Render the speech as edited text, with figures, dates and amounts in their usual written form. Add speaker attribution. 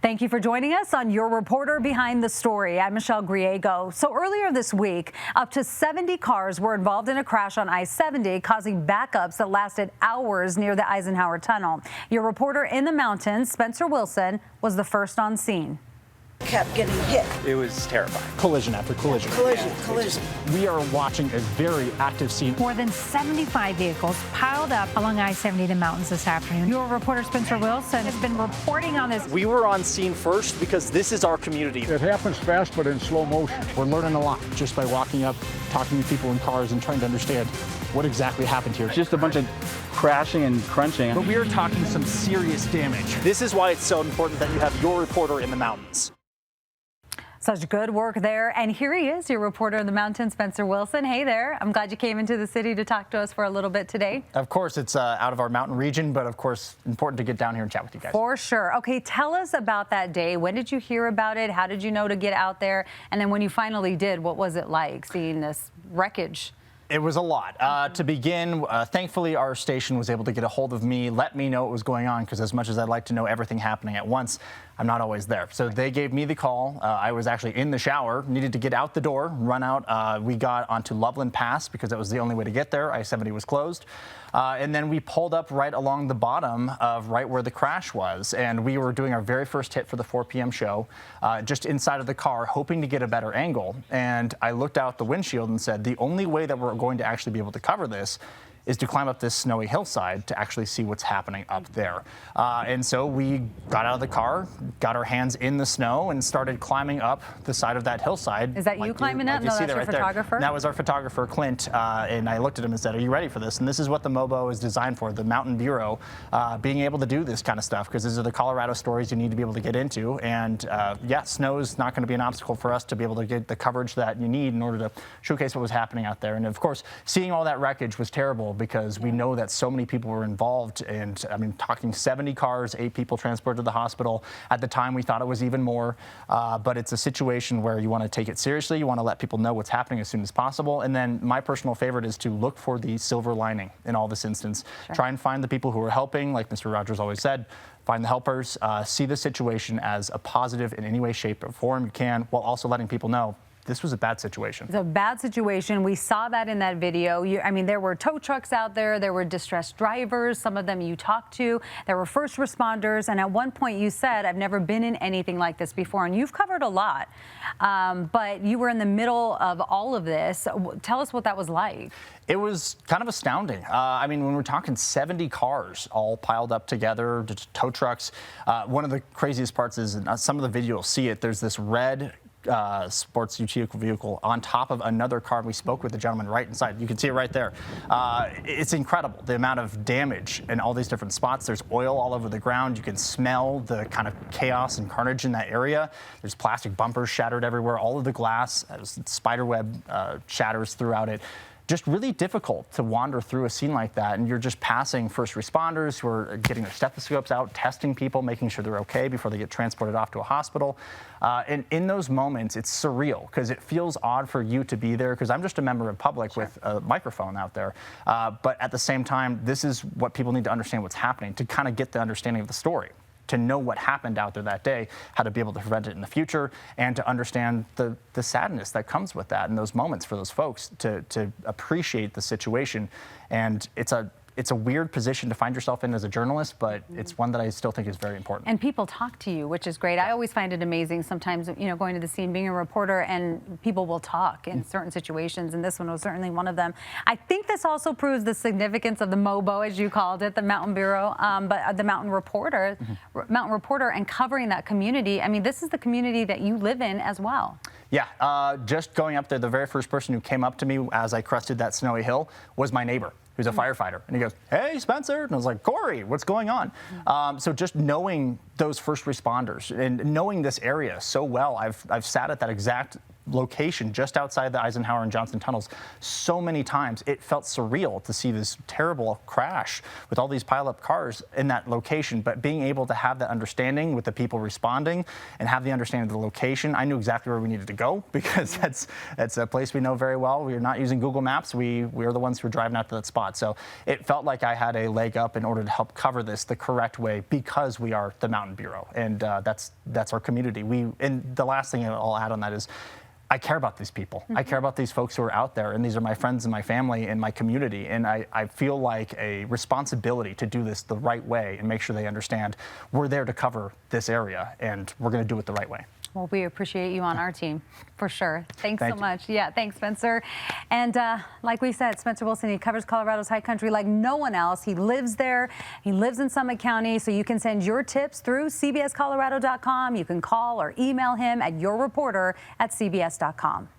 Speaker 1: Thank you for joining us on Your Reporter Behind the Story. I'm Michelle Griego. So earlier this week, up to 70 cars were involved in a crash on I-70, causing backups that lasted hours near the Eisenhower Tunnel. Your reporter in the mountains, Spencer Wilson, was the first on scene.
Speaker 2: Kept getting hit.
Speaker 3: It was terrifying.
Speaker 4: Collision after collision.
Speaker 2: Collision.
Speaker 4: We are watching a very active scene.
Speaker 5: More than 75 vehicles piled up along I-70 in the mountains this afternoon. Your reporter Spencer Wilson has been reporting on this.
Speaker 3: We were on scene first because this is our community.
Speaker 6: It happens fast, but in slow motion.
Speaker 4: We're learning a lot just by walking up, talking to people in cars and trying to understand what exactly happened here.
Speaker 7: It's just a bunch of crashing and crunching.
Speaker 4: But we are talking some serious damage.
Speaker 3: This is why it's so important that you have your reporter in the mountains.
Speaker 1: Such good work there. And here he is, your reporter in the mountains, Spencer Wilson. Hey there. I'm glad you came into the city to talk to us for a little bit today.
Speaker 4: Of course, it's out of our mountain region, but of course, important to get down here and chat with you guys.
Speaker 1: For sure. Okay, tell us about that day. When did you hear about it? How did you know to get out there? And then when you finally did, what was it like seeing this wreckage?
Speaker 4: It was a lot. To begin, thankfully, our station was able to get a hold of me, let me know what was going on, because as much as I'd like to know everything happening at once, I'm not always there. So they gave me the call. I was actually in the shower, needed to get out the door, run out. We got onto Loveland Pass because that was the only way to get there. I-70 was closed. And then we pulled up right along the bottom of right where the crash was. And we were doing our very first hit for the 4 p.m. show, just inside of the car, hoping to get a better angle. And I looked out the windshield and said, the only way that we're going to actually be able to cover this is to climb up this snowy hillside to actually see what's happening up there. And so we got out of the car, got our hands in the snow, and started climbing up the side of that hillside.
Speaker 1: Is that you climbing up? No, that's your photographer?
Speaker 4: That was our photographer, Clint, and I looked at him and said, are you ready for this? And this is what the MOBO is designed for, the Mountain Bureau, being able to do this kind of stuff, because these are the Colorado stories you need to be able to get into. And yeah, snow is not going to be an obstacle for us to be able to get the coverage that you need in order to showcase what was happening out there. And of course, seeing all that wreckage was terrible, because we know that so many people were involved, and I mean, talking 70 cars, 8 people transported to the hospital. At the time, we thought it was even more, but it's a situation where you want to take it seriously. You want to let people know what's happening as soon as possible. And then my personal favorite is to look for the silver lining in all this instance. Sure. Try and find the people who are helping, like Mr. Rogers always said. Find the helpers, see the situation as a positive in any way, shape, or form you can, while also letting people know this was a bad situation.
Speaker 1: It's a bad situation. We saw that in that video. I mean, there were tow trucks out there. There were distressed drivers. Some of them you talked to. There were first responders. And at one point you said, I've never been in anything like this before. And you've covered a lot. But you were in the middle of all of this. Tell us what that was like.
Speaker 4: It was kind of astounding. I mean, when we're talking 70 cars all piled up together, tow trucks, one of the craziest parts is, some of the video, you'll see it, there's this red sports utility vehicle on top of another car. We spoke with the gentleman right inside. You can see it right there. It's incredible, the amount of damage in all these different spots. There's oil all over the ground. You can smell the kind of chaos and carnage in that area. There's plastic bumpers shattered everywhere. All of the glass, spider web shatters throughout it. Just really difficult to wander through a scene like that, and you're just passing first responders who are getting their stethoscopes out, testing people, making sure they're okay before they get transported off to a hospital. And in those moments, it's surreal, because it feels odd for you to be there, because I'm just a member of public
Speaker 1: Sure.
Speaker 4: with a microphone out there. But at the same time, this is what people need to understand what's happening, to kind of get the understanding of the story, to know what happened out there that day, how to be able to prevent it in the future, and to understand the sadness that comes with that in those moments for those folks, to appreciate the situation. And it's a weird position to find yourself in as a journalist, but it's one that I still think is very important.
Speaker 1: And people talk to you, which is great. I always find it amazing sometimes, you know, going to the scene, being a reporter, and people will talk in certain situations, and this one was certainly one of them. I think this also proves the significance of the MOBO, as you called it, the Mountain Bureau, but the Mountain Reporter, and covering that community. I mean, this is the community that you live in as well.
Speaker 4: Yeah, just going up there, the very first person who came up to me as I crested that snowy hill was my neighbor, who's a firefighter. And he goes, hey, Spencer. And I was like, Corey, what's going on? So just knowing those first responders and knowing this area so well, I've sat at that exact location just outside the Eisenhower and Johnson tunnels so many times. It felt surreal to see this terrible crash with all these pileup cars in that location, but being able to have that understanding with the people responding and have the understanding of the location, I knew exactly where we needed to go because that's a place we know very well. We are not using Google Maps. We're the ones who are driving out to that spot. So it felt like I had a leg up in order to help cover this the correct way because we are the Mountain Bureau, and that's our community. And the last thing I'll add on that is I care about these people. I care about these folks who are out there, and these are my friends and my family and my community, and I feel like a responsibility to do this the right way and make sure they understand we're there to cover this area, and we're going to do it the right way.
Speaker 1: Well, we appreciate you on our team, for sure. Thanks
Speaker 4: Thank
Speaker 1: so
Speaker 4: you.
Speaker 1: much. Yeah, thanks, Spencer. And like we said, Spencer Wilson, he covers Colorado's high country like no one else. He lives there. He lives in Summit County, so you can send your tips through cbscolorado.com. You can call or email him at yourreporter@cbs.com.